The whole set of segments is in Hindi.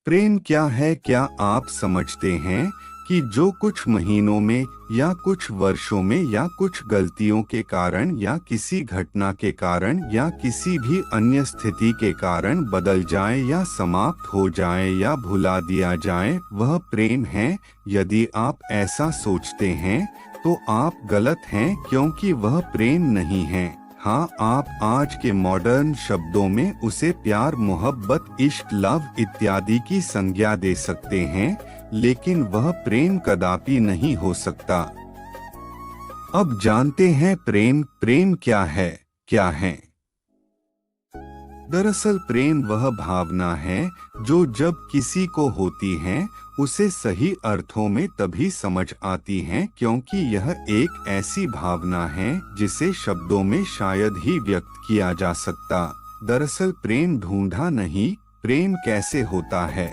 प्रेम क्या है? क्या आप समझते हैं कि जो कुछ महीनों में या कुछ वर्षों में या कुछ गलतियों के कारण या किसी घटना के कारण या किसी भी अन्य स्थिति के कारण बदल जाए या समाप्त हो जाए या भुला दिया जाए, वह प्रेम है? यदि आप ऐसा सोचते हैं तो आप गलत हैं, क्योंकि वह प्रेम नहीं है। हाँ, आप आज के मॉडर्न शब्दों में उसे प्यार, मोहब्बत, इश्क, लव इत्यादि की संज्ञा दे सकते हैं, लेकिन वह प्रेम कदापि नहीं हो सकता। अब जानते हैं प्रेम क्या है? क्या है? दरअसल प्रेम वह भावना है जो जब किसी को होती है उसे सही अर्थों में तभी समझ आती है, क्योंकि यह एक ऐसी भावना है जिसे शब्दों में शायद ही व्यक्त किया जा सकता। दरअसल प्रेम ढूंढा नहीं, प्रेम कैसे होता है?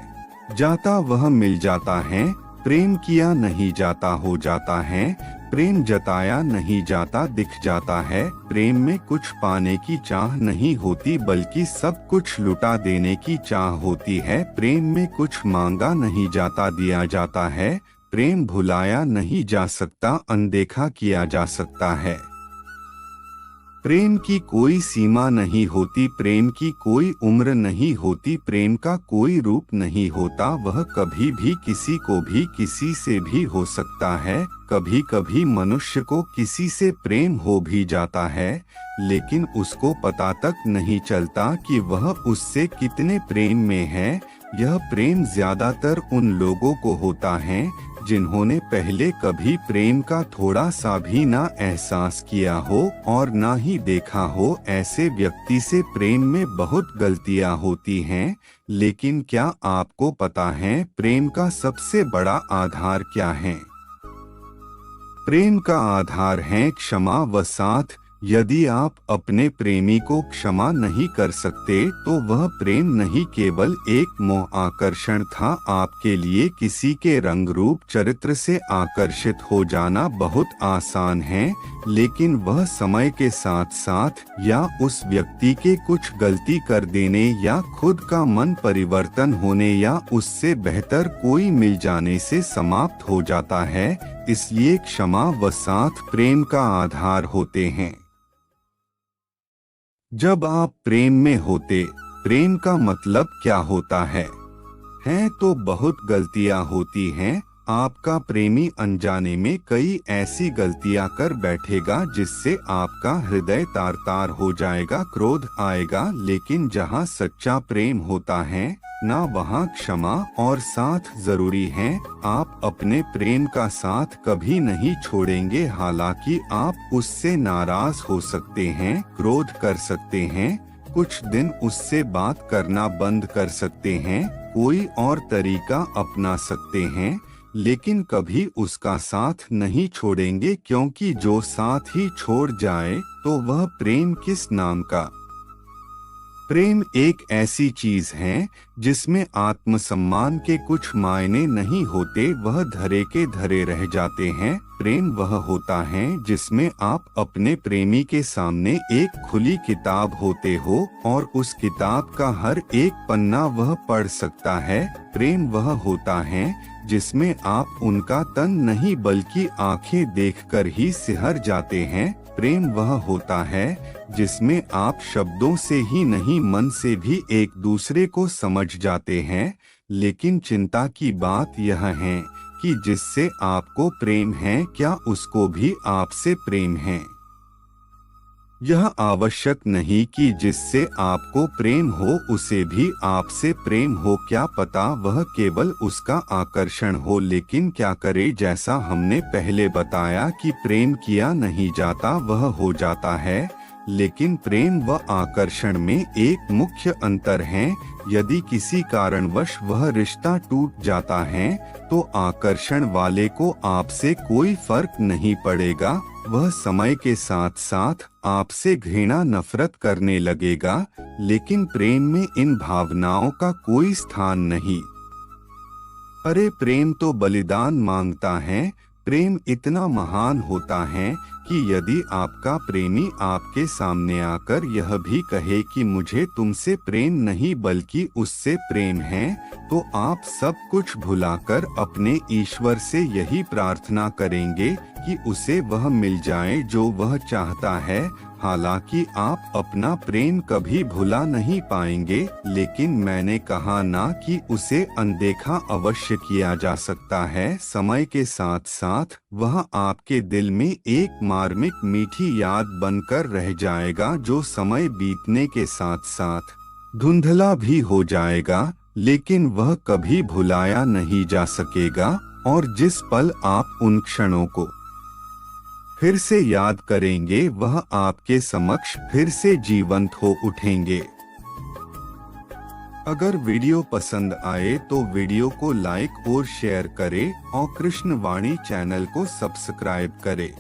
जाता वह मिल जाता है। प्रेम किया नहीं जाता हो जाता है। प्रेम जताया नहीं जाता दिख जाता है। प्रेम में कुछ पाने की चाह नहीं होती, बल्कि सब कुछ लुटा देने की चाह होती है। प्रेम में कुछ मांगा नहीं जाता दिया जाता है। प्रेम भुलाया नहीं जा सकता, अनदेखा किया जा सकता है। प्रेम की कोई सीमा नहीं होती, प्रेम की कोई उम्र नहीं होती, प्रेम का कोई रूप नहीं होता। वह कभी भी किसी को भी किसी से भी हो सकता है। कभी कभी मनुष्य को किसी से प्रेम हो भी जाता है, लेकिन उसको पता तक नहीं चलता कि वह उससे कितने प्रेम में है। यह प्रेम ज्यादातर उन लोगों को होता है जिन्होंने पहले कभी प्रेम का थोड़ा सा भी ना एहसास किया हो और ना ही देखा हो। ऐसे व्यक्ति से प्रेम में बहुत गलतियां होती हैं, लेकिन क्या आपको पता है प्रेम का सबसे बड़ा आधार क्या है? प्रेम का आधार है क्षमा व साथ। यदि आप अपने प्रेमी को क्षमा नहीं कर सकते तो वह प्रेम नहीं, केवल एक मोह आकर्षण था। आपके लिए किसी के रंग रूप चरित्र से आकर्षित हो जाना बहुत आसान है, लेकिन वह समय के साथ साथ या उस व्यक्ति के कुछ गलती कर देने या खुद का मन परिवर्तन होने या उससे बेहतर कोई मिल जाने से समाप्त हो जाता है। इसलिए क्षमा व साथ प्रेम का आधार होते हैं। जब आप प्रेम में होते, प्रेम का मतलब क्या होता है? तो बहुत गलतियां होती हैं। आपका प्रेमी अनजाने में कई ऐसी गलतियां कर बैठेगा जिससे आपका हृदय तार तार हो जाएगा, क्रोध आएगा। लेकिन जहां सच्चा प्रेम होता है ना, वहां क्षमा और साथ जरूरी है। आप अपने प्रेम का साथ कभी नहीं छोड़ेंगे। हालांकि आप उससे नाराज हो सकते हैं, क्रोध कर सकते हैं, कुछ दिन उससे बात करना बंद कर सकते हैं, कोई और तरीका अपना सकते हैं, लेकिन कभी उसका साथ नहीं छोड़ेंगे, क्योंकि जो साथ ही छोड़ जाए तो वह प्रेम किस नाम का? प्रेम एक ऐसी चीज है जिसमें आत्मसम्मान के कुछ मायने नहीं होते, वह धरे के धरे रह जाते हैं। प्रेम वह होता है जिसमें आप अपने प्रेमी के सामने एक खुली किताब होते हो और उस किताब का हर एक पन्ना वह पढ़ सकता है। प्रेम वह होता है जिसमें आप उनका तन नहीं बल्कि आंखें देखकर ही सिहर जाते हैं। प्रेम वह होता है जिसमें आप शब्दों से ही नहीं मन से भी एक दूसरे को समझ जाते हैं। लेकिन चिंता की बात यह है कि जिससे आपको प्रेम है, क्या उसको भी आपसे प्रेम है? यह आवश्यक नहीं कि जिससे आपको प्रेम हो उसे भी आपसे प्रेम हो। क्या पता वह केवल उसका आकर्षण हो। लेकिन क्या करे, जैसा हमने पहले बताया कि प्रेम किया नहीं जाता, वह हो जाता है। लेकिन प्रेम व आकर्षण में एक मुख्य अंतर है। यदि किसी कारणवश वह रिश्ता टूट जाता है तो आकर्षण वाले को आपसे कोई फर्क नहीं पड़ेगा। वह समय के साथ साथ आपसे घृणा नफरत करने लगेगा। लेकिन प्रेम में इन भावनाओं का कोई स्थान नहीं। अरे प्रेम तो बलिदान मांगता है। प्रेम इतना महान होता है कि यदि आपका प्रेमी आपके सामने आकर यह भी कहे कि मुझे तुमसे प्रेम नहीं बल्कि उससे प्रेम है, तो आप सब कुछ भुलाकर अपने ईश्वर से यही प्रार्थना करेंगे कि उसे वह मिल जाए जो वह चाहता है। हालांकि आप अपना प्रेम कभी भुला नहीं पाएंगे, लेकिन मैंने कहा ना कि उसे अनदेखा अवश्य किया जा सकता है। समय के साथ साथ वह आपके दिल में एक मार्मिक मीठी याद बनकर रह जाएगा, जो समय बीतने के साथ साथ धुंधला भी हो जाएगा, लेकिन वह कभी भुलाया नहीं जा सकेगा। और जिस पल आप उन क्षणों को फिर से याद करेंगे, वह आपके समक्ष फिर से जीवंत हो उठेंगे। अगर वीडियो पसंद आए तो वीडियो को लाइक और शेयर करें और कृष्ण वाणी चैनल को सब्सक्राइब करें।